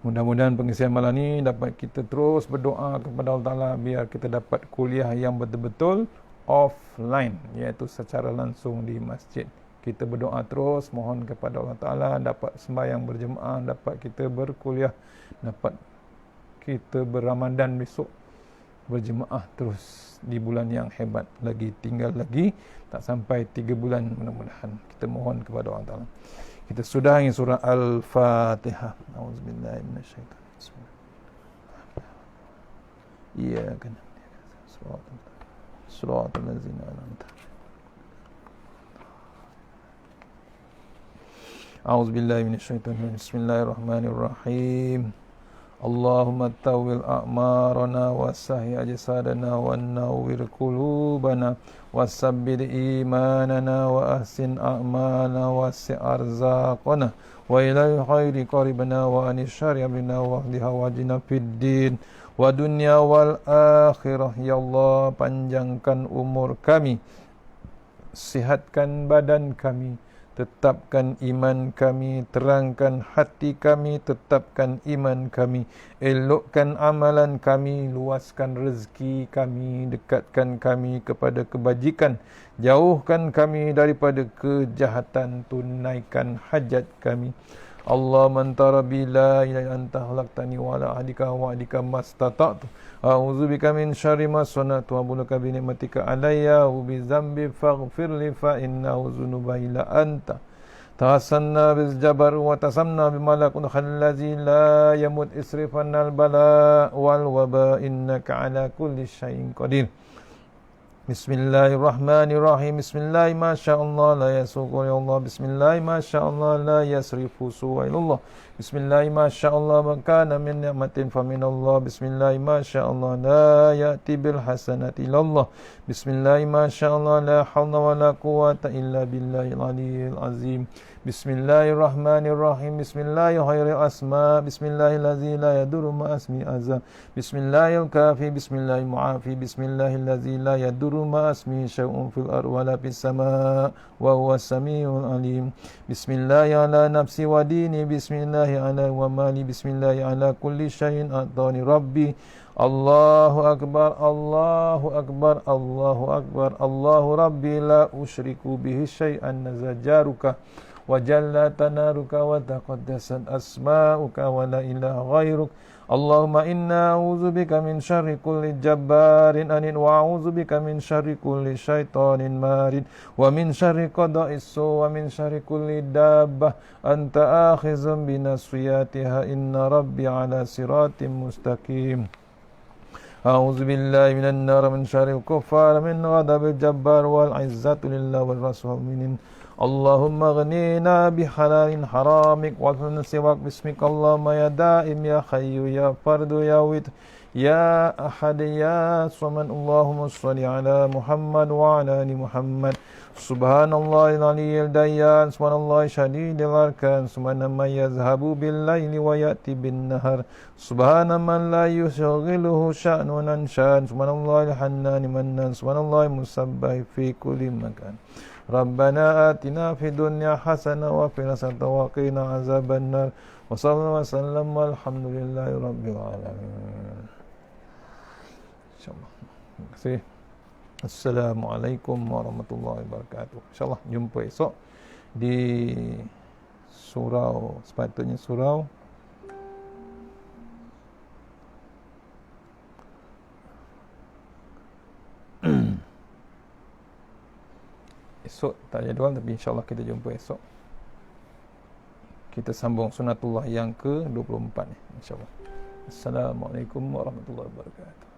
Mudah-mudahan pengisian malam ini dapat kita terus berdoa kepada Allah Ta'ala biar kita dapat kuliah yang betul-betul offline, iaitu secara langsung di masjid. Kita berdoa terus, mohon kepada Allah Ta'ala dapat sembahyang berjemaah, dapat kita berkuliah, dapat kita berRamadan besok, berjemaah terus di bulan yang hebat. Lagi tinggal lagi tak sampai 3 bulan, mudah-mudahan. Kita mohon kepada Allah Ta'ala. Kita sudahi surah Al-Fatihah. Auzubillahi minasyaitanir rajim. Iyyaka na'budu wa iyyaka nasta'in. Shiratal ladzina an'amta 'alaihim. Auzubillahi minasyaitanir rajim. Bismillahirrahmanirrahim. Allahumma tawwil a'marana wa sahih ajsadana wa nawwir qulubana wa sabbir imanana wa ahsin a'malana wa si' arzaqana wa ilal khairi qaribana wa anis syarri amrina wa hdi hawajina fid din wa dunya wal akhirah. Ya Allah, panjangkan umur kami, sihatkan badan kami, tetapkan iman kami, terangkan hati kami, tetapkan iman kami, elokkan amalan kami, luaskan rezeki kami, dekatkan kami kepada kebajikan, jauhkan kami daripada kejahatan, tunaikan hajat kami. Allah mantara bila ila anta khalaqtani wa ala ahdika wa ahdika mastata'tu a'udzubika min syarri ma sana'tu wa bulaka bi ni'matika alayya wa bi dzambi faghfir li fa innahu dzunuba illa anta tahassanna bil jabar wa tasamna bi malakun khallazi la yamut isrifanal bala wal waba innaka ala kulli syai'in qadir. Bismillahirrahmanirrahim. Bismillahi masyaallah la yasuqu ya Allah. Bismillahi masyaallah la yasrifu su'a ilallah. Bismillahi masyaallah man kana min ni'matin fa min Allah. Bismillahi masyaallah la ya'ti bil hasanati ilallah. Bismillahi masyaallah la hawla wa la quwwata illa billahil aliyyil azim. Bismillahirrahmanirrahim. Bismillahi khairil asma. Bismillahilladzi la yadurru ma asmi azza. Bismillahil kafi. Bismillahil mu'afi. Bismillahilladzi la yadurru ma asmi syai'un fil ardi wa la fis samaa wa huwas samiul alim. Bismillahi ala nafsi wa dini. Bismillahi ala wa mali. Bismillahi ala kulli syai'in atani rabbi. Allahu akbar, Allahu akbar, Allahu akbar, Allahu rabbi la usyriku bihi syai'an nazajaruka wa jalla tanaruka wa taqaddasat asma'uka wa la ilaha ghairuk. Allahumma inna a'udzubika min syarri kulli jabbarin anid wa a'udzubika min syarri kulli syaitanin marid wa min syarri qada'is su wa min syarri kulli dabbah anta akhizun binasiyatiha inna rabbi ala siratim mustaqim. A'udzu billahi minan nar min syarril kuffar min ghadabil jabbar wal izzatu lillahi wal rasul minin. Allahumma ghnina bihalalin haramik wa siwak bismika Allahumma ya daim ya hayyu ya fardu ya wit يا أحد يا صمد اللهم صل على محمد وعلى آل محمد سبحان الله العلي الديان سبحان الله شديد الأركان سبحان من يذهب بالليل ويأتي بالنهار سبحان من لا يشغله شأن شان سبحان الله الحنان منان سبحان الله المسبح في كل مكان ربنا آتنا في الدنيا حسنة وفي الآخرة وقنا عذاب النار وصلى الله وسلم والحمد لله رب العالمين. InsyaAllah. Terima kasih. Assalamualaikum warahmatullahi wabarakatuh. InsyaAllah jumpa esok di surau, sepatutnya surau esok tak jadual, tapi insyaAllah kita jumpa esok. Kita sambung sunatullah yang ke-24 ni, insyaAllah. Assalamualaikum warahmatullahi wabarakatuh.